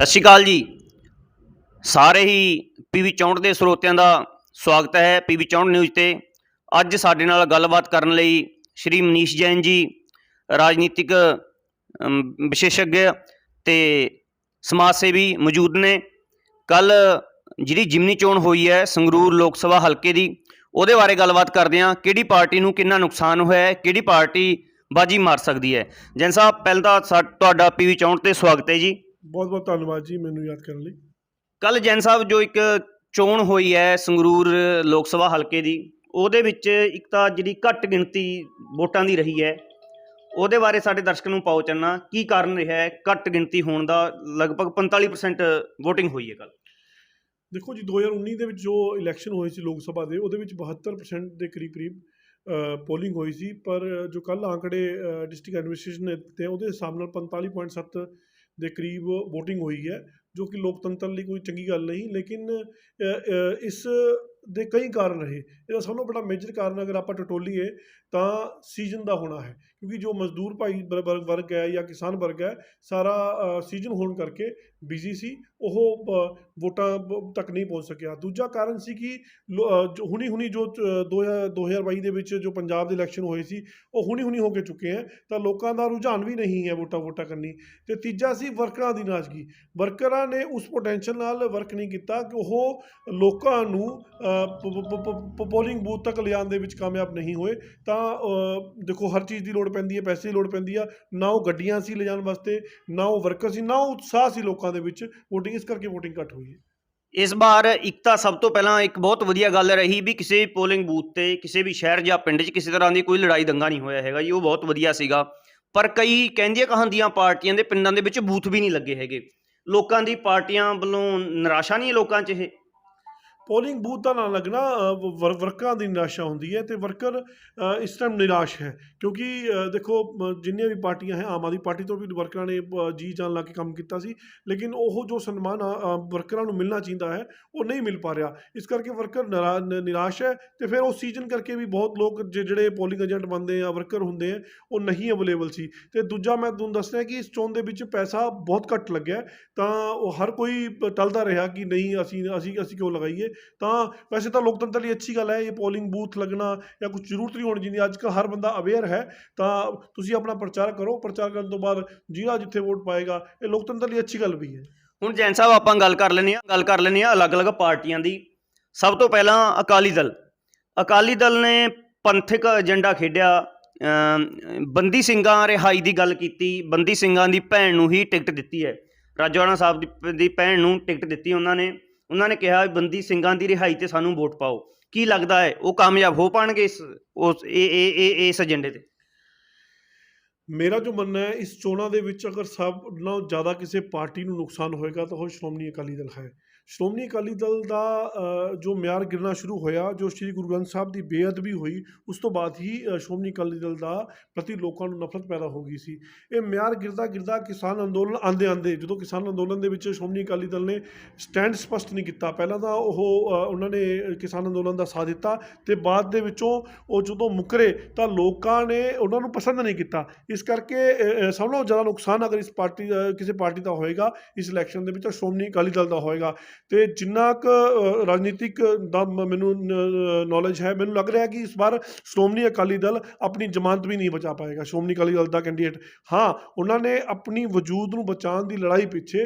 ਸਤਿ ਸ਼੍ਰੀ ਅਕਾਲ ਜੀ। ਸਾਰੇ ਹੀ ਪੀਵੀ 64 ਦੇ ਸਰੋਤਿਆਂ ਦਾ ਸਵਾਗਤ ਹੈ ਪੀਵੀ 64 ਨਿਊਜ਼ ਤੇ। ਅੱਜ ਸਾਡੇ ਨਾਲ ਗੱਲਬਾਤ ਕਰਨ ਲਈ ਸ਼੍ਰੀ ਮਨੀਸ਼ ਜੈਨ ਜੀ, ਰਾਜਨੀਤਿਕ ਵਿਸ਼ੇਸ਼ज्ञ ਤੇ ਸਮਾਜ ਸੇਵੀ ਮੌਜੂਦ ਨੇ। ਕੱਲ ਜਿਹੜੀ ਜਿਮਨੀ ਚੋਣ ਹੋਈ ਹੈ ਸੰਗਰੂਰ ਲੋਕ ਸਭਾ ਹਲਕੇ ਦੀ, ਉਹਦੇ ਬਾਰੇ ਗੱਲਬਾਤ ਕਰਦੇ ਹਾਂ। ਕਿਹੜੀ ਪਾਰਟੀ ਨੂੰ ਕਿੰਨਾ ਨੁਕਸਾਨ ਹੋਇਆ ਹੈ, ਕਿਹੜੀ ਪਾਰਟੀ ਬਾਜੀ ਮਾਰ ਸਕਦੀ ਹੈ। ਜੈਨ ਸਾਹਿਬ, ਪਹਿਲਾਂ ਤਾਂ ਤੁਹਾਡਾ ਪੀਵੀ 64 ਤੇ ਸਵਾਗਤ ਹੈ ਜੀ। ਬਹੁਤ ਬਹੁਤ ਧੰਨਵਾਦ ਜੀ ਮੈਨੂੰ ਯਾਦ ਕਰਨ ਲਈ। ਕੱਲ ਜੈਨ ਸਾਹਿਬ, ਜੋ ਇੱਕ ਚੋਣ ਹੋਈ ਹੈ ਸੰਗਰੂਰ ਲੋਕ ਸਭਾ ਹਲਕੇ ਦੀ, ਉਹਦੇ ਵਿੱਚ ਇੱਕ ਤਾਂ ਜਿਹੜੀ ਘੱਟ ਗਿਣਤੀ ਵੋਟਾਂ ਦੀ ਰਹੀ ਹੈ, ਉਹਦੇ ਬਾਰੇ ਸਾਡੇ ਦਰਸ਼ਕ ਨੂੰ ਪਾਓ ਚਾਨਣਾ। ਕੀ ਕਾਰਨ ਰਿਹਾ ਹੈ ਘੱਟ ਗਿਣਤੀ ਹੋਣ ਦਾ? ਲਗਭਗ 45% ਵੋਟਿੰਗ ਹੋਈ ਹੈ ਕੱਲ। ਦੇਖੋ ਜੀ, 2019 ਦੇ ਵਿੱਚ ਜੋ ਇਲੈਕਸ਼ਨ ਹੋਏ ਸੀ ਲੋਕ ਸਭਾ ਦੇ, ਉਹਦੇ ਵਿੱਚ 72% ਦੇ ਕਰੀਬ ਪੋਲਿੰਗ ਹੋਈ ਸੀ। ਪਰ ਜੋ ਕੱਲ ਆંકੜੇ ਡਿਸਟ੍ਰਿਕਟ ਐਡਮਿਨਿਸਟ੍ਰੇਸ਼ਨ ਨੇ ਦਿੱਤੇ, ਉਹਦੇ ਹਿਸਾਬ ਨਾਲ 45.7 ਦੇ ਕਰੀਬ ਵੋਟਿੰਗ ਹੋਈ ਹੈ, ਜੋ ਕਿ ਲੋਕਤੰਤਰ ਲਈ ਕੋਈ ਚੰਗੀ ਗੱਲ ਨਹੀਂ। ਲੇਕਿਨ ਇਸ ਦੇ ਕਈ ਕਾਰਨ ਰਹੇ। ਇਹਦਾ ਸਭ ਤੋਂ ਬੜਾ ਮੇਜਰ ਕਾਰਨ ਅਗਰ ਆਪਾਂ ਟਟੋਲੀਏ ਤਾਂ ਸੀਜ਼ਨ ਦਾ ਹੋਣਾ ਹੈ, ਕਿਉਂਕਿ ਜੋ ਮਜ਼ਦੂਰ ਭਾਈ ਵਰਗ ਹੈ ਜਾਂ ਕਿਸਾਨ ਵਰਗ ਹੈ, ਸਾਰਾ ਸੀਜ਼ਨ ਹੋਣ ਕਰਕੇ ਬਿਜ਼ੀ ਸੀ, ਉਹ ਵੋਟਾਂ ਤੱਕ ਨਹੀਂ ਪਹੁੰਚ ਸਕਿਆ। ਦੂਜਾ ਕਾਰਨ ਸੀ ਕਿ ਜੋ ਹੁਣੀ ਜੋ 2022 ਦੇ ਵਿੱਚ ਜੋ ਪੰਜਾਬ ਦੇ ਇਲੈਕਸ਼ਨ ਹੋਏ ਸੀ, ਉਹ ਹੁਣੀ ਹੋ ਕੇ ਚੁੱਕੇ ਹੈ, ਤਾਂ ਲੋਕਾਂ ਦਾ ਰੁਝਾਨ ਵੀ ਨਹੀਂ ਹੈ ਵੋਟਾਂ ਕਰਨੀ। ਅਤੇ ਤੀਜਾ ਸੀ ਵਰਕਰਾਂ ਦੀ ਨਾਰਾਜ਼ਗੀ। ਵਰਕਰਾਂ ਨੇ ਉਸ ਪੋਟੈਂਸ਼ੀਅਲ ਨਾਲ ਵਰਕ ਨਹੀਂ ਕੀਤਾ ਕਿ ਉਹ ਲੋਕਾਂ ਨੂੰ ਪੋਲਿੰਗ ਬੂਥ ਤੱਕ ਲਿਜਾਣ ਦੇ ਵਿੱਚ ਕਾਮਯਾਬ ਨਹੀਂ ਹੋਏ। ਤਾਂ ਦੇਖੋ, ਹਰ ਚੀਜ਼ ਦੀ ਲੋੜ ਪੈਂਦੀ ਹੈ, ਪੈਸੇ ਦੀ ਲੋੜ ਪੈਂਦੀ ਆ। ਨਾ ਉਹ ਗੱਡੀਆਂ ਸੀ ਲਿਜਾਣ ਵਾਸਤੇ, ਨਾ ਉਹ ਵਰਕਰ ਸੀ, ਨਾ ਉਹ ਉਤਸ਼ਾਹ ਸੀ ਲੋਕਾਂ ਦੇ ਵਿੱਚ ਵੋਟਿੰਗ। ਇਸ ਕਰਕੇ ਵੋਟਿੰਗ ਘੱਟ ਹੋਈ ਹੈ ਇਸ ਵਾਰ। ਇੱਕ ਤਾਂ ਸਭ ਤੋਂ ਪਹਿਲਾਂ ਇੱਕ ਬਹੁਤ ਵਧੀਆ ਗੱਲ ਰਹੀ ਵੀ ਕਿਸੇ ਪੋਲਿੰਗ ਬੂਥ ਤੇ ਕਿਸੇ ਵੀ ਸ਼ਹਿਰ ਜਾਂ ਪਿੰਡ 'ਚ ਕਿਸੇ ਤਰ੍ਹਾਂ ਦੀ ਕੋਈ ਲੜਾਈ ਦੰਗਾ ਨਹੀਂ ਹੋਇਆ ਹੈਗਾ ਜੀ, ਉਹ ਬਹੁਤ ਵਧੀਆ ਸੀਗਾ। ਪਰ ਕਈ ਕਹਿੰਦੀਆਂ ਕਹਾਂਦੀਆਂ ਪਾਰਟੀਆਂ ਦੇ ਪਿੰਡਾਂ ਦੇ ਵਿੱਚ ਬੂਥ ਵੀ ਨਹੀਂ ਲੱਗੇ ਹੈਗੇ। ਲੋਕਾਂ ਦੀ ਪਾਰਟੀਆਂ ਵੱਲੋਂ ਨਿਰਾਸ਼ਾ ਨਹੀਂ ਹੈ ਲੋਕਾਂ 'ਚ? ਇਹ ਪੋਲਿੰਗ ਬੂਥ ਦਾ ਨਾ ਲੱਗਣਾ ਵਰਕਰਾਂ ਦੀ ਨਿਰਾਸ਼ਾ ਹੁੰਦੀ ਹੈ, ਅਤੇ ਵਰਕਰ ਇਸ ਟਾਈਮ ਨਿਰਾਸ਼ ਹੈ। ਕਿਉਂਕਿ ਦੇਖੋ, ਜਿੰਨੀਆਂ ਵੀ ਪਾਰਟੀਆਂ ਹੈ, ਆਮ ਆਦਮੀ ਪਾਰਟੀ ਤੋਂ ਵੀ ਵਰਕਰਾਂ ਨੇ ਜੀ ਜਾਨ ਲਾ ਕੇ ਕੰਮ ਕੀਤਾ ਸੀ, ਲੇਕਿਨ ਉਹ ਜੋ ਸਨਮਾਨ ਵਰਕਰਾਂ ਨੂੰ ਮਿਲਣਾ ਚਾਹੀਦਾ ਹੈ, ਉਹ ਨਹੀਂ ਮਿਲ ਪਾ ਰਿਹਾ। ਇਸ ਕਰਕੇ ਵਰਕਰ ਨਿਰਾਸ਼ ਹੈ। ਅਤੇ ਫਿਰ ਉਸ ਸੀਜ਼ਨ ਕਰਕੇ ਵੀ ਬਹੁਤ ਲੋਕ ਜਿਹੜੇ ਪੋਲਿੰਗ ਏਜੰਟ ਬਣਦੇ ਆ, ਵਰਕਰ ਹੁੰਦੇ ਆ, ਉਹ ਨਹੀਂ ਅਵੇਲੇਬਲ ਸੀ। ਅਤੇ ਦੂਜਾ ਮੈਂ ਤੁਹਾਨੂੰ ਦੱਸ ਰਿਹਾ ਕਿ ਇਸ ਚੋਣ ਦੇ ਵਿੱਚ ਪੈਸਾ ਬਹੁਤ ਘੱਟ ਲੱਗਿਆ, ਤਾਂ ਉਹ ਹਰ ਕੋਈ ਟਲਦਾ ਰਿਹਾ ਕਿ ਨਹੀਂ, ਅਸੀਂ ਕਿਉਂ ਲਗਾਈਏ। ਤਾਂ ਵੈਸੇ ਤਾਂ ਲੋਕਤੰਤਰ ਲਈ ਅੱਛੀ ਗੱਲ ਹੈ ਇਹ ਪੋਲਿੰਗ ਬੂਥ ਲੱਗਣਾ, ਜਾਂ ਕੁਝ ਜ਼ਰੂਰਤ ਨਹੀਂ ਹੋਣੀ ਚਾਹੀਦੀ। ਅੱਜ ਕੱਲ੍ਹ ਹਰ ਬੰਦਾ ਅਵੇਅਰ ਹੈ, ਤਾਂ ਤੁਸੀਂ ਆਪਣਾ ਪ੍ਰਚਾਰ ਕਰੋ। ਪ੍ਰਚਾਰ ਕਰਨ ਤੋਂ ਬਾਅਦ ਜਿਹੜਾ ਜਿੱਥੇ ਵੋਟ ਪਾਏਗਾ, ਇਹ ਲੋਕਤੰਤਰ ਲਈ ਅੱਛੀ ਗੱਲ ਵੀ ਹੈ। ਹੁਣ ਜੈਨ ਸਾਹਿਬ, ਆਪਾਂ ਗੱਲ ਕਰ ਲੈਂਦੇ ਹਾਂ ਅਲੱਗ-ਅਲੱਗ ਪਾਰਟੀਆਂ ਦੀ। ਸਭ ਤੋਂ ਪਹਿਲਾਂ ਅਕਾਲੀ ਦਲ ਨੇ ਪੰਥਕ ਏਜੰਡਾ ਖੇਡਿਆ, ਬੰਦੀ ਸਿੰਘਾਂ ਰਿਹਾਈ ਦੀ ਗੱਲ ਕੀਤੀ। ਬੰਦੀ ਸਿੰਘਾਂ ਦੀ ਭੈਣ ਨੂੰ ਹੀ ਟਿਕਟ ਦਿੱਤੀ ਹੈ, ਰਾਜੋਆਣਾ ਸਾਹਿਬ ਦੀ ਭੈਣ ਨੂੰ ਟਿਕਟ ਦਿੱਤੀ ਉਹਨਾਂ ਨੇ ਕਿਹਾ ਬੰਦੀ ਸਿੰਘਾਂ ਦੀ ਰਿਹਾਈ ਤੇ ਸਾਨੂੰ ਵੋਟ ਪਾਓ। ਕੀ ਲੱਗਦਾ ਹੈ ਉਹ ਕਾਮਯਾਬ ਹੋ ਪਾਉਣਗੇ ਇਸ ਏਜੰਡੇ ਤੇ? ਮੇਰਾ ਜੋ ਮੰਨਣਾ ਹੈ, ਇਸ ਚੋਣਾਂ ਦੇ ਵਿੱਚ ਅਗਰ ਸਭ ਨਾਲੋਂ ਜ਼ਿਆਦਾ ਕਿਸੇ ਪਾਰਟੀ ਨੂੰ ਨੁਕਸਾਨ ਹੋਏਗਾ ਤਾਂ ਉਹ ਸ਼੍ਰੋਮਣੀ ਅਕਾਲੀ ਦਲ ਹੈ। ਸ਼੍ਰੋਮਣੀ ਅਕਾਲੀ ਦਲ ਦਾ ਜੋ ਮਿਆਰ ਗਿਰਨਾ ਸ਼ੁਰੂ ਹੋਇਆ, ਜੋ ਸ਼੍ਰੀ ਗੁਰੂ ਗ੍ਰੰਥ ਸਾਹਿਬ ਦੀ ਬੇਅਦਬੀ ਹੋਈ, ਉਸ ਤੋਂ ਬਾਅਦ ਹੀ ਸ਼੍ਰੋਮਣੀ ਅਕਾਲੀ ਦਲ ਦਾ ਪ੍ਰਤੀ ਲੋਕਾਂ ਨੂੰ ਨਫ਼ਰਤ ਪੈਦਾ ਹੋ ਗਈ ਸੀ। ਇਹ ਮਿਆਰ ਗਿਰਦਾ ਕਿਸਾਨ ਅੰਦੋਲਨ ਆਉਂਦੇ ਜਦੋਂ ਕਿਸਾਨ ਅੰਦੋਲਨ ਦੇ ਵਿੱਚ ਸ਼੍ਰੋਮਣੀ ਅਕਾਲੀ ਦਲ ਨੇ ਸਟੈਂਡ ਸਪਸ਼ਟ ਨਹੀਂ ਕੀਤਾ। ਪਹਿਲਾਂ ਤਾਂ ਉਹਨਾਂ ਨੇ ਕਿਸਾਨ ਅੰਦੋਲਨ ਦਾ ਸਾਥ ਦਿੱਤਾ, ਅਤੇ ਬਾਅਦ ਦੇ ਵਿੱਚੋਂ ਉਹ ਜਦੋਂ ਮੁੱਕਰੇ ਤਾਂ ਲੋਕਾਂ ਨੇ ਉਹਨਾਂ ਨੂੰ ਪਸੰਦ ਨਹੀਂ ਕੀਤਾ। ਇਸ ਕਰਕੇ ਸਭ ਨਾਲੋਂ ਜ਼ਿਆਦਾ ਨੁਕਸਾਨ ਅਗਰ ਕਿਸੇ ਪਾਰਟੀ ਦਾ ਹੋਏਗਾ ਇਸ ਇਲੈਕਸ਼ਨ ਦੇ ਵਿੱਚ, ਤਾਂ ਸ਼੍ਰੋਮਣੀ ਅਕਾਲੀ ਦਲ ਦਾ ਹੋਏਗਾ। ਅਤੇ ਜਿੰਨਾ ਕੁ ਰਾਜਨੀਤਿਕ ਦਾ ਮੈਨੂੰ ਨੌਲੇਜ ਹੈ, ਮੈਨੂੰ ਲੱਗ ਰਿਹਾ ਕਿ ਇਸ ਵਾਰ ਸ਼੍ਰੋਮਣੀ ਅਕਾਲੀ ਦਲ ਆਪਣੀ ਜ਼ਮਾਨਤ ਵੀ ਨਹੀਂ ਬਚਾ ਪਾਏਗਾ। ਸ਼੍ਰੋਮਣੀ ਅਕਾਲੀ ਦਲ ਦਾ ਕੈਂਡੀਡੇਟ, ਹਾਂ, ਉਹਨਾਂ ਨੇ ਆਪਣੀ ਵਜੂਦ ਨੂੰ ਬਚਾਉਣ ਦੀ ਲੜਾਈ ਪਿੱਛੇ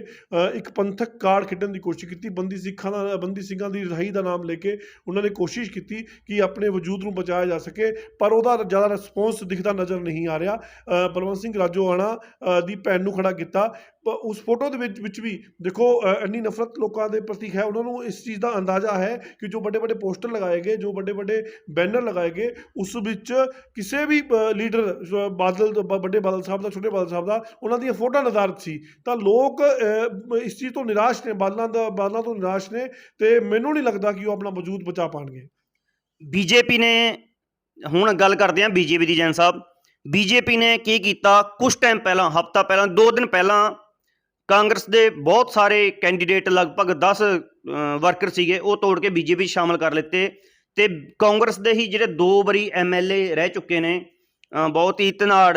ਇੱਕ ਪੰਥਕ ਕਾਰਡ ਖੇਡਣ ਦੀ ਕੋਸ਼ਿਸ਼ ਕੀਤੀ। ਬੰਦੀ ਸਿੰਘਾਂ ਦੀ ਰਿਹਾਈ ਦਾ ਨਾਮ ਲੈ ਕੇ ਉਹਨਾਂ ਨੇ ਕੋਸ਼ਿਸ਼ ਕੀਤੀ ਕਿ ਆਪਣੇ ਵਜੂਦ ਨੂੰ ਬਚਾਇਆ ਜਾ ਸਕੇ, ਪਰ ਉਹਦਾ ਜ਼ਿਆਦਾ ਰਿਸਪੌਂਸ ਦਿਖਦਾ ਨਜ਼ਰ ਨਹੀਂ ਆ ਰਿਹਾ। ਬਲਵੰਤ ਸਿੰਘ ਰਾਜੋਆਣਾ ਦੀ ਭੈਣ ਨੂੰ ਖੜਾ ਕੀਤਾ। ਉਸ ਫੋਟੋ ਦੇ ਵਿੱਚ ਵੀ ਦੇਖੋ, ਇੰਨੀ ਨਫ਼ਰਤ ਲੋਕਾਂ ਦੇ ਪ੍ਰਤੀ ਹੈ। ਉਹਨਾਂ ਨੂੰ ਇਸ ਚੀਜ਼ ਦਾ ਅੰਦਾਜ਼ਾ ਹੈ ਕਿ ਜੋ ਵੱਡੇ ਪੋਸਟਰ ਲਗਾਏ ਗਏ, ਜੋ ਵੱਡੇ ਬੈਨਰ ਲਗਾਏ ਗਏ, ਉਸ ਵਿੱਚ ਕਿਸੇ ਵੀ ਲੀਡਰ, ਵੱਡੇ ਬਾਦਲ ਸਾਹਿਬ ਦਾ, ਛੋਟੇ ਬਾਦਲ ਸਾਹਿਬ ਦਾ, ਉਹਨਾਂ ਦੀਆਂ ਫੋਟੋਆਂ ਨਿਰਧਾਰਿਤ ਸੀ। ਤਾਂ ਲੋਕ ਇਸ ਚੀਜ਼ ਤੋਂ ਨਿਰਾਸ਼ ਨੇ, ਬਾਦਲਾਂ ਤੋਂ ਨਿਰਾਸ਼ ਨੇ, ਅਤੇ ਮੈਨੂੰ ਨਹੀਂ ਲੱਗਦਾ ਕਿ ਉਹ ਆਪਣਾ ਵਜੂਦ ਬਚਾ ਪਾਉਣਗੇ। ਬੀਜੇਪੀ ਨੇ, ਹੁਣ ਗੱਲ ਕਰਦੇ ਹਾਂ ਬੀਜੇਪੀ ਦੀ। ਜੈਨ ਸਾਹਿਬ, ਬੀਜੇਪੀ ਨੇ ਕੀ ਕੀਤਾ? ਕੁਛ ਟਾਈਮ ਪਹਿਲਾਂ, ਹਫ਼ਤਾ ਪਹਿਲਾਂ, 2 ਦਿਨ ਪਹਿਲਾਂ, ਕਾਂਗਰਸ ਦੇ ਬਹੁਤ ਸਾਰੇ ਕੈਂਡੀਡੇਟ, ਲਗਭਗ 10 ਵਰਕਰ ਸੀਗੇ, ਉਹ ਤੋੜ ਕੇ ਬੀਜੇਪੀ ਸ਼ਾਮਲ ਕਰ ਲਿੱਤੇ। ਅਤੇ ਕਾਂਗਰਸ ਦੇ ਹੀ ਜਿਹੜੇ 2 ਵਾਰੀ MLA ਰਹਿ ਚੁੱਕੇ ਨੇ, ਬਹੁਤ ਹੀ ਧਨਾੜ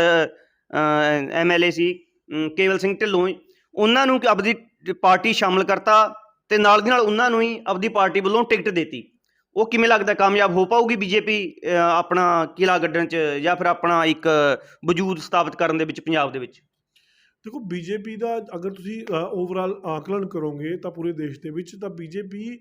MLA ਸੀ ਕੇਵਲ ਸਿੰਘ ਢਿੱਲੋਂ, ਉਹਨਾਂ ਨੂੰ ਆਪਦੀ ਪਾਰਟੀ ਸ਼ਾਮਲ ਕਰਤਾ ਤੇ ਨਾਲ ਦੀ ਨਾਲ ਉਹਨਾਂ ਨੂੰ ਹੀ ਆਪਦੀ ਪਾਰਟੀ ਵੱਲੋਂ ਟਿਕਟ ਦਿੱਤੀ। ਉਹ ਕਿਵੇਂ ਲੱਗਦਾ ਕਾਮਯਾਬ ਹੋ ਪਾਊਗੀ ਬੀਜੇਪੀ ਆਪਣਾ ਕਿਲ੍ਹਾ ਗੱਡਣ 'ਚ ਜਾਂ ਫਿਰ ਆਪਣਾ ਇੱਕ ਵਜੂਦ ਸਥਾਪਿਤ ਕਰਨ ਦੇ ਵਿੱਚ ਪੰਜਾਬ ਦੇ ਵਿੱਚ? ਦੇਖੋ, ਬੀਜੇਪੀ ਦਾ ਅਗਰ ਤੁਸੀਂ ਓਵਰਆਲ ਆਕਲਨ ਕਰੋਗੇ ਤਾਂ ਪੂਰੇ ਦੇਸ਼ ਦੇ ਵਿੱਚ ਤਾਂ ਬੀਜੇਪੀ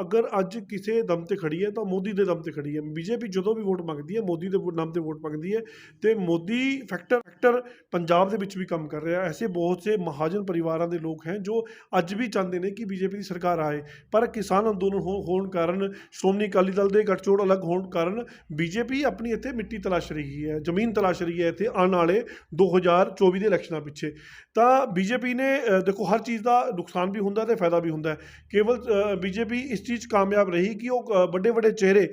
ਅਗਰ ਅੱਜ ਕਿਸੇ ਦਮ ਤੇ ਖੜੀ ਹੈ ਤਾਂ ਮੋਦੀ ਦੇ ਦਮ ਤੇ ਖੜੀ ਹੈ। ਬੀਜੇਪੀ ਜਦੋਂ ਵੀ ਵੋਟ ਮੰਗਦੀ ਹੈ ਮੋਦੀ ਦੇ ਨਾਮ ਤੇ ਵੋਟ ਮੰਗਦੀ ਹੈ ਤੇ ਮੋਦੀ ਫੈਕਟਰ ਪੰਜਾਬ ਦੇ ਵਿੱਚ ਵੀ ਕੰਮ ਕਰ ਰਿਹਾ। ਐਸੇ ਬਹੁਤ ਸੇ ਮਹਾਜਨ ਪਰਿਵਾਰਾਂ ਦੇ ਲੋਕ ਹੈ ਜੋ ਅੱਜ ਵੀ ਚਾਹੁੰਦੇ ਨੇ ਕਿ ਬੀਜੇਪੀ ਦੀ ਸਰਕਾਰ ਆਏ, ਪਰ ਕਿਸਾਨ ਅੰਦੋਲਨ ਹੋਣ ਕਾਰਨ, ਸ਼੍ਰੋਮਣੀ ਅਕਾਲੀ ਦਲ ਦੇ ਗੱਠਜੋੜ ਅਲੱਗ ਹੋਣ ਕਾਰਨ ਬੀਜੇਪੀ ਆਪਣੀ ਇੱਥੇ ਮਿੱਟੀ ਤਲਾਸ਼ ਰਹੀ ਹੈ, ਜ਼ਮੀਨ ਤਲਾਸ਼ ਰਹੀ ਹੈ ਇੱਥੇ ਆਉਣ ਵਾਲੇ 2024 ਦੇ ਇਲੈਕਸ਼ਨਾਂ ਪਿੱਛੇ। ਤਾਂ ਬੀਜੇਪੀ ਨੇ ਦੇਖੋ ਹਰ ਚੀਜ਼ ਦਾ ਨੁਕਸਾਨ ਵੀ ਹੁੰਦਾ ਤੇ ਫਾਇਦਾ ਵੀ ਹੁੰਦਾ। ਕੇਵਲ ਬੀਜੇਪੀ ਇਸ ਚੀਜ਼ 'ਚ ਕਾਮਯਾਬ ਰਹੀ ਕਿ ਉਹ ਵੱਡੇ ਵੱਡੇ ਚਿਹਰੇ,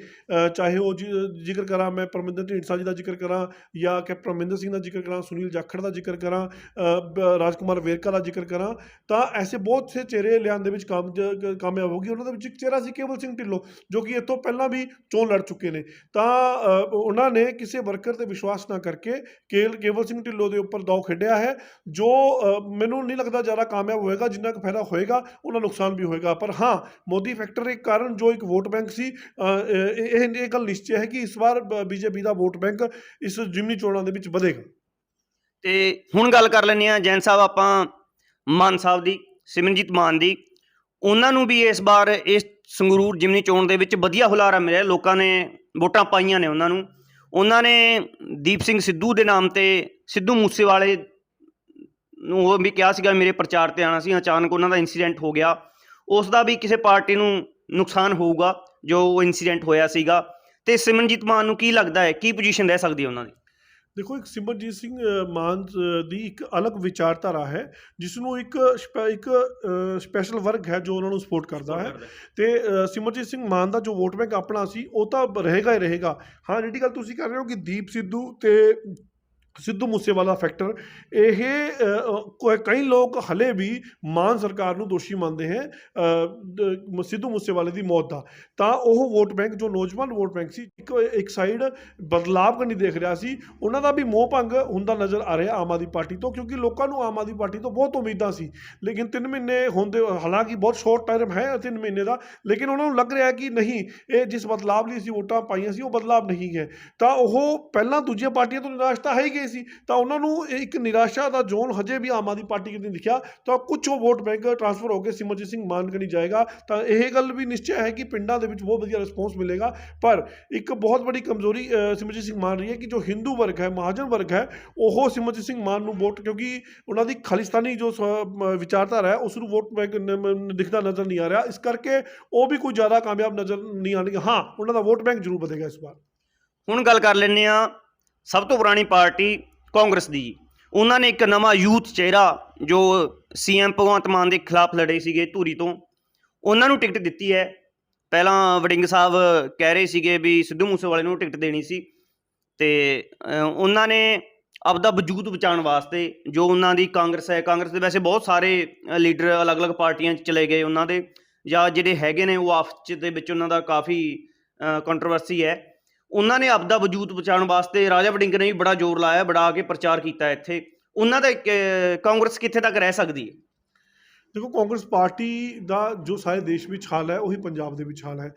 ਚਾਹੇ ਉਹ ਜ਼ਿਕਰ ਕਰਾਂ ਮੈਂ ਪਰਮਿੰਦਰ ਢੀਂਡਸਾ ਜੀ ਦਾ ਜ਼ਿਕਰ ਕਰਾਂ ਜਾਂ ਕੈਪਟਨ ਅਮਰਿੰਦਰ ਸਿੰਘ ਦਾ ਜ਼ਿਕਰ ਕਰਾਂ, ਸੁਨੀਲ ਜਾਖੜ ਦਾ ਜ਼ਿਕਰ ਕਰਾਂ, ਰਾਜਕੁਮਾਰ ਵੇਰਕਾ ਦਾ ਜ਼ਿਕਰ ਕਰਾਂ, ਤਾਂ ਐਸੇ ਬਹੁਤ ਸੇ ਚਿਹਰੇ ਲਿਆਉਣ ਦੇ ਵਿੱਚ ਕਾਮਯਾਬ ਹੋ ਗਈ। ਉਹਨਾਂ ਦੇ ਵਿੱਚ ਇੱਕ ਚਿਹਰਾ ਸੀ ਕੇਵਲ ਸਿੰਘ ਢਿੱਲੋਂ, ਜੋ ਕਿ ਇੱਥੋਂ ਪਹਿਲਾਂ ਵੀ ਚੋਣ ਲੜ ਚੁੱਕੇ ਨੇ। ਤਾਂ ਉਹਨਾਂ ਨੇ ਕਿਸੇ ਵਰਕਰ ਤੇ ਵਿਸ਼ਵਾਸ ਨਾ ਕਰਕੇ ਕੇਵਲ ਸਿੰਘ ਢਿੱਲੋਂ ਦੇ ਉੱਪਰ ਦਾਅ ਖੇਡਿਆ ਹੈ, ਜੋ ਮੈਨੂੰ ਨਹੀਂ ਲੱਗਦਾ ਜ਼ਿਆਦਾ ਕਾਮਯਾਬ ਹੋਏਗਾ। ਜਿੰਨਾ ਕੁ ਫਾਇਦਾ ਹੋਏਗਾ ਉਹਨਾਂ ਨੁਕਸਾਨ ਵੀ ਹੋਏਗਾ। ਪਰ ਹਾਂ, ਮੋਦੀ ਫੈਕਟਰ ਇੱਕ ਕਾਰਨ ਜੋ ਇੱਕ ਵੋਟ ਬੈਂਕ ਸੀ, ਇਹ ਗੱਲ ਨਿਸ਼ਚੈ ਹੈ ਕਿ ਇਸ ਵਾਰ ਬੀਜੇਪੀ ਦਾ ਵੋਟ ਬੈਂਕ ਇਸ ਜ਼ਿਮਨੀ ਚੋਣਾਂ ਦੇ ਵਿੱਚ ਵਧੇਗਾ। ਤੇ ਹੁਣ ਗੱਲ ਕਰ ਲੈਂਦੇ ਹਾਂ ਜੈਨ ਸਾਹਿਬ, ਆਪਾਂ ਮਾਨ ਸਾਹਿਬ ਦੀ, ਸਿਮਰਨਜੀਤ ਮਾਨ ਦੀ। ਉਹਨਾਂ ਨੂੰ ਵੀ ਇਸ ਵਾਰ ਇਸ ਸੰਗਰੂਰ ਜ਼ਿਮਨੀ ਚੋਣ ਦੇ ਵਿੱਚ ਵਧੀਆ ਹੁਲਾਰਾ ਮਿਲਿਆ, ਲੋਕਾਂ ਨੇ ਵੋਟਾਂ ਪਾਈਆਂ ਨੇ ਉਹਨਾਂ ਨੂੰ। ਉਹਨਾਂ ਨੇ ਦੀਪ ਸਿੰਘ ਸਿੱਧੂ ਦੇ ਨਾਮ ਤੇ ਸਿੱਧੂ ਮੂਸੇਵਾਲੇ ਨੂੰ ਉਹ ਵੀ ਕਿਹਾ ਸੀਗਾ ਮੇਰੇ ਪ੍ਰਚਾਰ ਤੇ ਆਉਣਾ ਸੀ। ਅਚਾਨਕ ਉਹਨਾਂ ਦਾ ਇੰਸੀਡੈਂਟ ਹੋ ਗਿਆ, ਉਸ ਦਾ ਵੀ ਕਿਸੇ ਪਾਰਟੀ ਨੂੰ ਨੁਕਸਾਨ ਹੋਊਗਾ ਜੋ ਇੰਸੀਡੈਂਟ ਹੋਇਆ ਸੀਗਾ। ਤੇ ਸਿਮਰਨਜੀਤ ਮਾਨ ਨੂੰ ਕੀ ਲੱਗਦਾ ਹੈ, ਕੀ ਪੋਜੀਸ਼ਨ ਰਹਿ ਸਕਦੀ ਹੈ ਉਹਨਾਂ ਦੀ? ਦੇਖੋ, ਇੱਕ ਸਿਮਰਨਜੀਤ ਸਿੰਘ ਮਾਨ ਦੀ ਇੱਕ ਅਲੱਗ ਵਿਚਾਰਧਾਰਾ ਹੈ, ਜਿਸ ਨੂੰ ਇੱਕ ਸਪੈਸ਼ਲ ਵਰਗ ਹੈ ਜੋ ਉਹਨਾਂ ਨੂੰ ਸਪੋਰਟ ਕਰਦਾ ਹੈ। ਤੇ ਸਿਮਰਨਜੀਤ ਸਿੰਘ ਮਾਨ ਦਾ ਜੋ ਵੋਟ ਬੈਂਕ ਆਪਣਾ ਸੀ ਉਹ ਤਾਂ ਰਹੇਗਾ ਹੀ ਰਹੇਗਾ। ਹਾਂ, ਜਿਹੜੀ ਗੱਲ ਤੁਸੀਂ ਕਰ ਰਹੇ ਹੋ ਕਿ ਦੀਪ ਸਿੱਧੂ ਤੇ ਸਿੱਧੂ ਮੂਸੇਵਾਲਾ ਫੈਕਟਰ, ਇਹ ਕਈ ਲੋਕ ਹਲੇ ਵੀ ਮਾਨ ਸਰਕਾਰ ਨੂੰ ਦੋਸ਼ੀ ਮੰਨਦੇ ਹੈ ਸਿੱਧੂ ਮੂਸੇਵਾਲੇ ਦੀ ਮੌਤ ਦਾ। ਤਾਂ ਉਹ ਵੋਟ ਬੈਂਕ ਜੋ ਨੌਜਵਾਨ ਵੋਟ ਬੈਂਕ ਸੀ, ਇੱਕ ਸਾਈਡ ਬਦਲਾਵ ਕਰਨੀ ਦੇਖ ਰਿਹਾ ਸੀ, ਉਹਨਾਂ ਦਾ ਵੀ ਮੋਹ ਭੰਗ ਹੁੰਦਾ ਨਜ਼ਰ ਆ ਰਿਹਾ ਆਮ ਆਦਮੀ ਪਾਰਟੀ ਤੋਂ, ਕਿਉਂਕਿ ਲੋਕਾਂ ਨੂੰ ਆਮ ਆਦਮੀ ਪਾਰਟੀ ਤੋਂ ਬਹੁਤ ਉਮੀਦਾਂ ਸੀ। ਲੇਕਿਨ 3 ਮਹੀਨੇ ਹੁੰਦੇ, ਹਾਲਾਂਕਿ ਬਹੁਤ ਸ਼ੋਰਟ ਟਰਮ ਹੈ 3 ਮਹੀਨੇ ਦਾ, ਲੇਕਿਨ ਉਹਨਾਂ ਨੂੰ ਲੱਗ ਰਿਹਾ ਕਿ ਨਹੀਂ, ਇਹ ਜਿਸ ਬਦਲਾਵ ਲਈ ਅਸੀਂ ਵੋਟਾਂ ਪਾਈਆਂ ਸੀ ਉਹ ਬਦਲਾਵ ਨਹੀਂ ਹੈ। ਤਾਂ ਉਹ ਪਹਿਲਾਂ ਦੂਜੀਆਂ ਪਾਰਟੀਆਂ ਤੋਂ ਨਿਰਾਸ਼ ਤਾਂ ਹੈ ਹੀ ਸੀ, ਤਾਂ ਉਹਨਾਂ ਨੂੰ ਇੱਕ ਨਿਰਾਸ਼ਾ ਦਾ ਜ਼ੋਨ ਹਜੇ ਵੀ ਆਮ ਆਦਮੀ ਪਾਰਟੀ ਨਹੀਂ ਦਿਖਿਆ। ਤਾਂ ਕੁਝ ਉਹ ਵੋਟ ਬੈਂਕ ਟ੍ਰਾਂਸਫਰ ਹੋ ਕੇ ਸਿਮਰਜੀਤ ਸਿੰਘ ਮਾਨ ਕਨੀ ਜਾਏਗਾ। ਤਾਂ ਇਹ ਗੱਲ ਵੀ ਨਿਸ਼ਚੈ ਹੈ ਕਿ ਪਿੰਡਾਂ ਦੇ ਵਿੱਚ ਬਹੁਤ ਵਧੀਆ ਰਿਸਪੌਂਸ ਮਿਲੇਗਾ। ਪਰ ਇੱਕ ਬਹੁਤ ਵੱਡੀ ਕਮਜ਼ੋਰੀ ਸਿਮਰਜੀਤ ਸਿੰਘ ਮਾਨ ਰਹੀ ਹੈ ਕਿ ਜੋ ਹਿੰਦੂ ਵਰਗ ਹੈ, ਮਹਾਜਨ ਵਰਗ ਹੈ, ਉਹ ਸਿਮਰਜੀਤ ਸਿੰਘ ਮਾਨ ਨੂੰ ਵੋਟ, ਕਿਉਂਕਿ ਉਹਨਾਂ ਦੀ ਖਾਲਿਸਤਾਨੀ ਜੋ ਵਿਚਾਰਧਾਰਾ ਹੈ ਉਸ ਨੂੰ ਵੋਟ ਬੈਂਕ ਦਿਖਦਾ ਨਜ਼ਰ ਨਹੀਂ ਆ ਰਿਹਾ, ਇਸ ਕਰਕੇ ਉਹ ਵੀ ਕੋਈ ਜ਼ਿਆਦਾ ਕਾਮਯਾਬ ਨਜ਼ਰ ਨਹੀਂ ਆਉਣਗੇ। ਹਾਂ, ਉਹਨਾਂ ਦਾ ਵੋਟ ਬੈਂਕ ਜ਼ਰੂਰ ਵਧੇਗਾ ਇਸ ਵਾਰ। ਹੁਣ ਗੱਲ ਕਰ ਲੈਂਦੇ ਹਾਂ ਸਭ ਤੋਂ ਪੁਰਾਣੀ ਪਾਰਟੀ ਕਾਂਗਰਸ ਦੀ। ਉਹਨਾਂ ਨੇ ਇੱਕ ਨਵਾਂ ਯੂਥ ਚਿਹਰਾ ਜੋ CM ਭਗਵੰਤ ਮਾਨ ਦੇ ਖਿਲਾਫ ਲੜੇ ਸੀਗੇ ਧੂਰੀ ਤੋਂ, ਉਹਨਾਂ ਨੂੰ ਟਿਕਟ ਦਿੱਤੀ ਹੈ। ਪਹਿਲਾਂ ਵੜਿੰਗ ਸਾਹਿਬ ਕਹਿ ਰਹੇ ਸੀਗੇ ਵੀ ਸਿੱਧੂ ਮੂਸੇਵਾਲੇ ਨੂੰ ਟਿਕਟ ਦੇਣੀ ਸੀ, ਤੇ ਉਹਨਾਂ ਨੇ ਆਪਦਾ ਵਜੂਦ ਬਚਾਉਣ ਵਾਸਤੇ, ਜੋ ਉਹਨਾਂ ਦੀ ਕਾਂਗਰਸ ਹੈ, ਕਾਂਗਰਸ ਦੇ ਵੈਸੇ ਬਹੁਤ ਸਾਰੇ ਲੀਡਰ ਅਲੱਗ-ਅਲੱਗ ਪਾਰਟੀਆਂ 'ਚ ਚਲੇ ਗਏ ਉਹਨਾਂ ਦੇ, ਜਾਂ ਜਿਹੜੇ ਹੈਗੇ ਨੇ ਉਹ ਆਪਸ ਦੇ ਵਿੱਚ ਉਹਨਾਂ ਦਾ ਕਾਫੀ ਕੰਟਰੋਵਰਸੀ ਹੈ। ਉਹਨਾਂ ਨੇ ਆਪਦਾ ਵਜੂਦ ਬਚਾਉਣ ਵਾਸਤੇ ਰਾਜਾ ਵੜਿੰਗ ਨੇ ਵੀ ਬੜਾ ਜ਼ੋਰ ਲਾਇਆ, ਬੜਾ ਆ ਕੇ ਪ੍ਰਚਾਰ ਕੀਤਾ ਇੱਥੇ। ਉਹਨਾਂ ਦਾ ਕਾਂਗਰਸ ਕਿੱਥੇ ਤੱਕ ਰਹਿ ਸਕਦੀ ਹੈ? ਦੇਖੋ, ਕਾਂਗਰਸ ਪਾਰਟੀ ਦਾ ਜੋ ਸਾਰੇ ਦੇਸ਼ ਵਿੱਚ ਹਾਲ ਹੈ ਉਹੀ ਪੰਜਾਬ ਦੇ ਵਿੱਚ ਹਾਲ ਹੈ।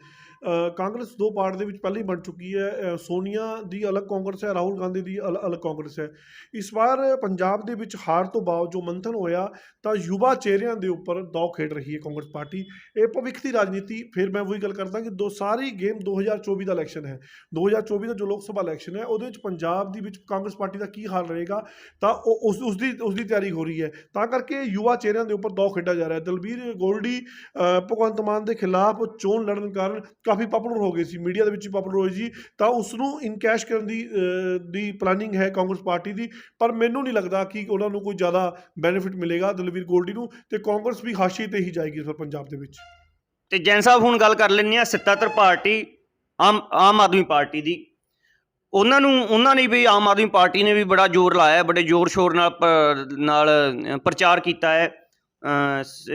ਕਾਂਗਰਸ 2 ਪਾਰਟ ਦੇ ਵਿੱਚ ਪਹਿਲਾਂ ਹੀ ਬਣ ਚੁੱਕੀ ਹੈ। ਸੋਨੀਆ ਦੀ ਅਲੱਗ ਕਾਂਗਰਸ ਹੈ, ਰਾਹੁਲ ਗਾਂਧੀ ਦੀ ਅਲੱਗ ਕਾਂਗਰਸ ਹੈ। ਇਸ ਵਾਰ ਪੰਜਾਬ ਦੇ ਵਿੱਚ ਹਾਰ ਤੋਂ ਬਾਅਦ ਜੋ ਮੰਥਨ ਹੋਇਆ, ਤਾਂ ਯੁਵਾ ਚਿਹਰਿਆਂ ਦੇ ਉੱਪਰ ਦਾਅ ਖੇਡ ਰਹੀ ਹੈ ਕਾਂਗਰਸ ਪਾਰਟੀ। ਇਹ ਭਵਿੱਖ ਦੀ ਰਾਜਨੀਤੀ, ਫਿਰ ਮੈਂ ਉਹੀ ਗੱਲ ਕਰਦਾ ਕਿ ਸਾਰੀ ਗੇਮ 2024 ਦਾ ਇਲੈਕਸ਼ਨ ਹੈ। 2024 ਦਾ ਜੋ ਲੋਕ ਸਭਾ ਇਲੈਕਸ਼ਨ ਹੈ ਉਹਦੇ ਵਿੱਚ ਪੰਜਾਬ ਦੇ ਵਿੱਚ ਕਾਂਗਰਸ ਪਾਰਟੀ ਦਾ ਕੀ ਹਾਲ ਰਹੇਗਾ, ਤਾਂ ਉਸ ਦੀ ਤਿਆਰੀ ਹੋ ਰਹੀ ਹੈ। ਤਾਂ ਕਰਕੇ ਯੁਵਾ ਚਿਹਰਿਆਂ ਦੇ ਉੱਪਰ ਦਾਅ ਖੇਡਿਆ ਜਾ ਰਿਹਾ। ਦਲਬੀਰ ਗੋਲਡੀ ਭਗਵੰਤ ਮਾਨ ਦੇ ਖਿਲਾਫ ਚੋਣ ਲੜਨ ਕਾਰਨ ਕਾਫੀ ਪਾਪੂਲਰ ਹੋ ਗਏ ਸੀ, ਮੀਡੀਆ ਦੇ ਵਿੱਚ ਵੀ ਪਾਪੂਲਰ ਹੋਈ ਸੀ। ਤਾਂ ਉਸ ਨੂੰ ਇਨਕੈਸ਼ ਕਰਨ ਦੀ ਪਲਾਨਿੰਗ ਹੈ ਕਾਂਗਰਸ ਪਾਰਟੀ ਦੀ, ਪਰ ਮੈਨੂੰ ਨਹੀਂ ਲੱਗਦਾ ਕਿ ਉਹਨਾਂ ਨੂੰ ਕੋਈ ਜ਼ਿਆਦਾ ਬੈਨੀਫਿਟ ਮਿਲੇਗਾ ਦਲਬੀਰ ਗੋਲਡੀ ਨੂੰ, ਤੇ ਕਾਂਗਰਸ ਵੀ ਹਾਸ਼ੀਏ ਤੇ ਹੀ ਜਾਏਗੀ ਫਿਰ ਪੰਜਾਬ ਦੇ ਵਿੱਚ। ਤੇ ਜੈਨ ਸਾਹਿਬ, ਹੁਣ ਗੱਲ ਕਰ ਲੈਂਦੇ ਹਾਂ ਸੱਤਾਧਰ ਪਾਰਟੀ ਆਮ ਆਦਮੀ ਪਾਰਟੀ ਦੀ। ਉਹਨਾਂ ਨੇ ਵੀ, ਆਮ ਆਦਮੀ ਪਾਰਟੀ ਨੇ ਵੀ ਬੜਾ ਜ਼ੋਰ ਲਾਇਆ, ਬੜੇ ਜ਼ੋਰ ਸ਼ੋਰ ਨਾਲ ਪ੍ਰਚਾਰ ਕੀਤਾ ਹੈ।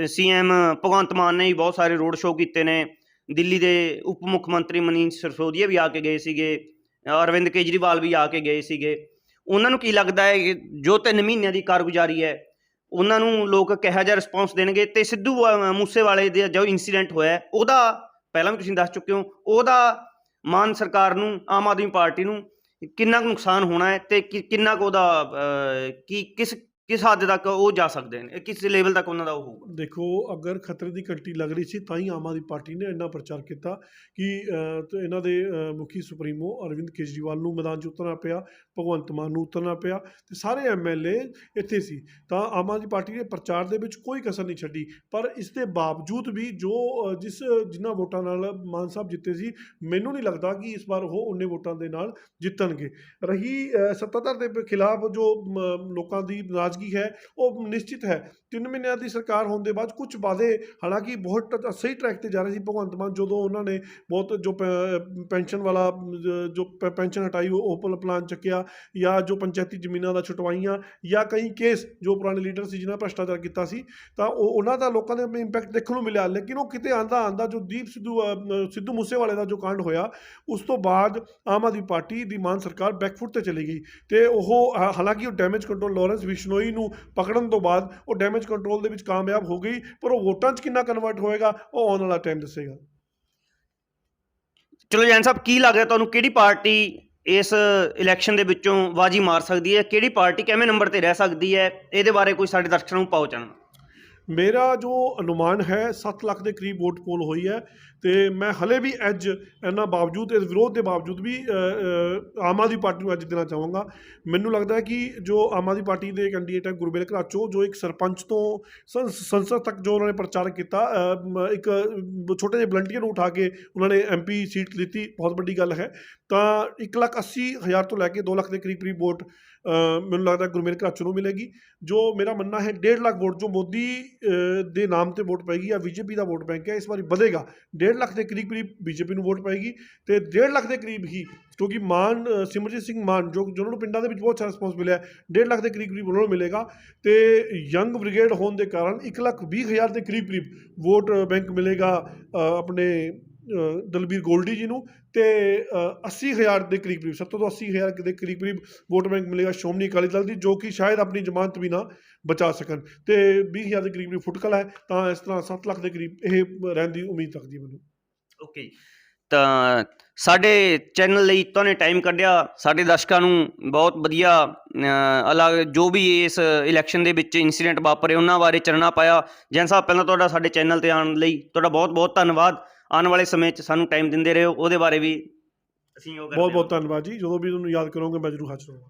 CM ਭਗਵੰਤ ਮਾਨ ਨੇ ਵੀ ਬਹੁਤ ਸਾਰੇ ਰੋਡ ਸ਼ੋਅ ਕੀਤੇ ਨੇ। ਦਿੱਲੀ ਦੇ ਉਪ ਮੁੱਖ ਮੰਤਰੀ ਮਨੀਸ਼ ਸਿਸੋਦੀਆ ਵੀ ਆ ਕੇ ਗਏ ਸੀਗੇ, ਅਰਵਿੰਦ ਕੇਜਰੀਵਾਲ ਵੀ ਆ ਕੇ ਗਏ ਸੀਗੇ। ਉਹਨਾਂ ਨੂੰ ਕੀ ਲੱਗਦਾ ਹੈ ਕਿ ਜੋ 3 ਮਹੀਨਿਆਂ ਦੀ ਕਾਰਗੁਜ਼ਾਰੀ ਹੈ ਉਹਨਾਂ ਨੂੰ ਲੋਕ ਕਿਹੋ ਜਿਹਾ ਰਿਸਪੌਂਸ ਦੇਣਗੇ, ਅਤੇ ਸਿੱਧੂ ਮੂਸੇਵਾਲੇ ਦੇ ਜੋ ਇੰਸੀਡੈਂਟ ਹੋਇਆ ਉਹਦਾ ਪਹਿਲਾਂ ਵੀ ਤੁਸੀਂ ਦੱਸ ਚੁੱਕੇ ਹੋ, ਉਹਦਾ ਮਾਨ ਸਰਕਾਰ ਨੂੰ, ਆਮ ਆਦਮੀ ਪਾਰਟੀ ਨੂੰ ਕਿੰਨਾ ਕੁ ਨੁਕਸਾਨ ਹੋਣਾ ਹੈ, ਅਤੇ ਕਿੰਨਾ ਕੁ ਉਹਦਾ ਕਿਸ ਹੱਦ ਤੱਕ ਉਹ ਜਾ ਸਕਦੇ ਨੇ, ਕਿਸ ਲੈਵਲ ਤੱਕ ਉਹਨਾਂ ਦਾ ਉਹ ਹੋਊਗਾ? ਦੇਖੋ, ਅਗਰ ਖਤਰੇ ਦੀ ਘੰਟੀ ਲੱਗ ਰਹੀ ਸੀ ਤਾਂ ਹੀ ਆਮ ਆਦਮੀ ਪਾਰਟੀ ਨੇ ਇੰਨਾ ਪ੍ਰਚਾਰ ਕੀਤਾ ਕਿ ਤੇ ਇਹਨਾਂ ਦੇ ਮੁਖੀ ਸੁਪਰੀਮੋ ਅਰਵਿੰਦ ਕੇਜਰੀਵਾਲ ਨੂੰ ਮੈਦਾਨ 'ਚ ਉਤਰਨਾ ਪਿਆ, ਭਗਵੰਤ ਮਾਨ ਨੂੰ ਉਤਰਨਾ ਪਿਆ, ਤੇ ਸਾਰੇ MLA ਇੱਥੇ ਸੀ। ਤਾਂ ਆਮ ਆਦਮੀ ਪਾਰਟੀ ਨੇ ਪ੍ਰਚਾਰ ਦੇ ਵਿੱਚ ਕੋਈ ਕਸਰ ਨਹੀਂ ਛੱਡੀ। ਪਰ ਇਸ ਦੇ ਬਾਵਜੂਦ ਵੀ ਜਿਨ੍ਹਾਂ ਵੋਟਾਂ ਨਾਲ ਮਾਨ ਸਾਹਿਬ ਜਿੱਤੇ ਸੀ, ਮੈਨੂੰ ਨਹੀਂ ਲੱਗਦਾ ਕਿ ਇਸ ਵਾਰ ਉਹ ਉਨੇ ਵੋਟਾਂ ਦੇ ਨਾਲ ਜਿੱਤਣਗੇ। ਰਹੀ ਸੱਤਾਧਰ ਦੇ ਖਿਲਾਫ ਜੋ ਲੋਕਾਂ ਦੀ ਨਾਰਾਜ਼ਗੀ ਹੈ, ਉਹ ਨਿਸ਼ਚਿਤ ਹੈ। 3 ਮਹੀਨਿਆਂ ਦੀ ਸਰਕਾਰ ਹੋਣ ਦੇ ਬਾਅਦ ਕੁਝ ਵਾਅਦੇ ਹਾਲਾਂਕਿ ਬਹੁਤ ਸਹੀ ਟਰੈਕ ਤੇ ਜਾ ਰਹੇ ਸੀ। ਭਗਵੰਤ ਮਾਨ ਜਦੋਂ ਉਹਨਾਂ ਨੇ ਬਹੁਤ ਜੋ ਪੈਨਸ਼ਨ ਵਾਲਾ ਜੋ ਪੈਨਸ਼ਨ ਹਟਾਈ, ਉਹ ਪਲਾਨ ਚੱਕਿਆ, ਜਾਂ ਜੋ ਪੰਚਾਇਤੀ ਜ਼ਮੀਨਾਂ ਦਾ ਛੁਟਵਾਈਆਂ, ਜਾਂ ਕਈ ਕੇਸ ਜੋ ਪੁਰਾਣੇ ਲੀਡਰ ਸੀ ਜਿਨ੍ਹਾਂ ਭ੍ਰਿਸ਼ਟਾਚਾਰ ਕੀਤਾ ਸੀ, ਤਾਂ ਉਹਨਾਂ ਦਾ ਲੋਕਾਂ ਦੇ ਇੰਪੈਕਟ ਦੇਖਣ ਨੂੰ ਮਿਲਿਆ। ਲੇਕਿਨ ਉਹ ਕਿਤੇ ਆਂਦਾ ਜੋ ਸਿੱਧੂ ਮੂਸੇਵਾਲੇ ਦਾ ਜੋ ਕਾਂਡ ਹੋਇਆ, ਉਸ ਤੋਂ ਬਾਅਦ ਆਮ ਆਦਮੀ ਪਾਰਟੀ ਦੀ ਮਾਨ ਸਰਕਾਰ ਬੈਕਫੁੱਟ ਤੇ ਚਲੀ ਗਈ। ਤੇ ਉਹ ਹਾਲਾਂਕਿ ਉਹ ਡੈਮੇਜ ਕੰਟਰੋਲ ਲਾਰੈਂਸ ਬਿਸ਼ਨੋਈ ਨੂੰ ਪਕੜਨ ਤੋਂ ਬਾਅਦ ਉਹ ਡੈਮੇਜ ਕੰਟਰੋਲ ਦੇ ਵਿੱਚ ਕਾਮਯਾਬ ਹੋ ਗਈ, ਪਰ ਉਹ ਵੋਟਾਂ 'ਚ ਕਿੰਨਾ ਕਨਵਰਟ ਹੋਏਗਾ ਉਹ ਆਉਣ ਵਾਲਾ ਟਾਈਮ ਦੱਸੇਗਾ। ਚਲੋ ਜੈਨ ਸਾਹਿਬ, ਕੀ ਲੱਗ ਰਿਹਾ ਤੁਹਾਨੂੰ, ਕਿਹੜੀ ਪਾਰਟੀ ਇਸ ਇਲੈਕਸ਼ਨ ਦੇ ਵਿੱਚੋਂ ਬਾਜੀ ਮਾਰ ਸਕਦੀ ਹੈ? ਕਿਹੜੀ ਪਾਰਟੀ ਕਿਵੇਂ ਨੰਬਰ ਤੇ ਰਹਿ ਸਕਦੀ ਹੈ? ਇਹਦੇ ਬਾਰੇ ਕੋਈ ਸਾਡੇ ਦਰਸ਼ਕਾਂ ਨੂੰ ਪਾਓ ਚਾਨਣ। ਮੇਰਾ ਜੋ ਅਨੁਮਾਨ ਹੈ 7 ਲੱਖ ਦੇ ਕਰੀਬ ਵੋਟ ਪੋਲ ਹੋਈ ਹੈ, ਤੇ ਮੈਂ ਹਲੇ ਵੀ ਅੱਜ ਇਹਨਾਂ ਬਾਵਜੂਦ, ਇਸ ਵਿਰੋਧ ਦੇ ਬਾਵਜੂਦ ਵੀ ਆਮ ਆਦਮੀ ਪਾਰਟੀ ਨੂੰ ਅੱਜ ਦੇਣਾ ਚਾਹਾਂਗਾ। ਮੈਨੂੰ ਲੱਗਦਾ ਹੈ ਕਿ ਜੋ ਆਮ ਆਦਮੀ ਪਾਰਟੀ ਦੇ ਕੈਂਡੀਡੇਟ ਹੈ ਗੁਰਬੇਲ ਘਰਾਚੋ, ਜੋ ਇੱਕ ਸਰਪੰਚ ਤੋਂ ਸੰਸਦ ਤੱਕ ਜੋ ਉਹਨਾਂ ਨੇ ਪ੍ਰਚਾਰ ਕੀਤਾ, ਇੱਕ ਛੋਟੇ ਜਿਹੇ ਵਲੰਟੀਅਰ ਨੂੰ ਉਠਾ ਕੇ ਉਹਨਾਂ ਨੇ MP ਸੀਟ ਦਿੱਤੀ, ਬਹੁਤ ਵੱਡੀ ਗੱਲ ਹੈ। ਤਾਂ 1,80,000 ਤੋਂ ਲੈ ਕੇ 2 ਲੱਖ ਦੇ ਕਰੀਬ ਵੋਟ ਮੈਨੂੰ ਲੱਗਦਾ ਗੁਰਮੇਲ ਘਰਾਚੋ ਨੂੰ ਮਿਲੇਗੀ। ਜੋ ਮੇਰਾ ਮੰਨਣਾ ਹੈ 1.5 ਲੱਖ ਵੋਟ ਜੋ ਮੋਦੀ ਦੇ ਨਾਮ ਤੇ ਵੋਟ ਪਏਗੀ, ਜਾਂ BJP ਦਾ ਵੋਟ ਬੈਂਕ ਹੈ, ਇਸ ਵਾਰੀ ਵਧੇਗਾ। 1.5 ਲੱਖ ਦੇ ਕਰੀਬ BJP ਨੂੰ ਵੋਟ ਪਏਗੀ, ਤੇ 1.5 ਲੱਖ ਦੇ ਕਰੀਬ ਹੀ, ਕਿਉਂਕਿ ਸਿਮਰਜੀਤ ਸਿੰਘ ਮਾਨ ਜੋ ਉਹਨਾਂ ਨੂੰ ਪਿੰਡਾਂ ਦੇ ਵਿੱਚ ਬਹੁਤ ਸਾਰਾ ਰਿਸਪੌਂਸ ਮਿਲਿਆ, 1.5 ਲੱਖ ਦੇ ਕਰੀਬ ਉਹਨਾਂ ਨੂੰ ਮਿਲੇਗਾ। ਤੇ ਯੰਗ ਬ੍ਰਿਗੇਡ ਹੋਣ ਦੇ ਕਾਰਨ 1,20,000 ਦੇ ਕਰੀਬ ਵੋਟ ਬੈਂਕ ਮਿਲੇਗਾ ਆਪਣੇ ਦਲਬੀਰ ਗੋਲਡੀ ਜੀ ਨੂੰ, ਤੇ 80,000 ਦੇ ਕਰੀਬ 70 ਤੋਂ 80,000 ਦੇ ਕਰੀਬ ਵੋਟ ਬੈਂਕ ਮਿਲੇਗਾ ਸ਼੍ਰੋਮਣੀ ਅਕਾਲੀ ਦਲ ਦੀ, ਜੋ ਕਿ ਸ਼ਾਇਦ ਆਪਣੀ ਜ਼ਮਾਨਤ ਵੀ ਨਾ ਬਚਾ ਸਕਣ, ਤੇ 20,000 ਦੇ ਕਰੀਬ ਫੁਟਕਲ ਹੈ। ਤਾਂ ਇਸ ਤਰ੍ਹਾਂ 7 ਲੱਖ ਦੇ ਕਰੀਬ ਇਹ ਰਹਿਣ ਦੀ ਉਮੀਦ ਰੱਖਦੀ ਹੈ ਮੈਨੂੰ। ਓਕੇ, ਤਾਂ ਸਾਡੇ ਚੈਨਲ ਲਈ ਤੁਹਾਨੂੰ ਟਾਈਮ ਕੱਢਿਆ, ਸਾਡੇ ਦਰਸ਼ਕਾਂ ਨੂੰ ਬਹੁਤ ਵਧੀਆ ਅਲੱਗ ਜੋ ਵੀ ਇਸ ਇਲੈਕਸ਼ਨ ਦੇ ਵਿੱਚ ਇੰਸੀਡੈਂਟ ਵਾਪਰੇ ਉਹਨਾਂ ਬਾਰੇ ਚਾਨਣਾ ਪਾਇਆ। ਜੈਨ ਸਾਹਿਬ, ਪਹਿਲਾਂ ਤੁਹਾਡਾ ਸਾਡੇ ਚੈਨਲ 'ਤੇ ਆਉਣ ਲਈ ਤੁਹਾਡਾ ਬਹੁਤ ਬਹੁਤ ਧੰਨਵਾਦ। ਆਉਣ ਵਾਲੇ ਸਮੇਂ 'ਚ ਸਾਨੂੰ ਟਾਈਮ ਦਿੰਦੇ ਰਹੋ, ਉਹਦੇ ਬਾਰੇ ਵੀ ਅਸੀਂ ਬਹੁਤ ਬਹੁਤ ਧੰਨਵਾਦ ਜੀ। ਜਦੋਂ ਵੀ ਤੁਹਾਨੂੰ ਯਾਦ ਕਰੋਗੇ ਮੈਂ ਜ਼ਰੂਰ ਹਾਜ਼ਰ ਹੋਵਾਂਗਾ।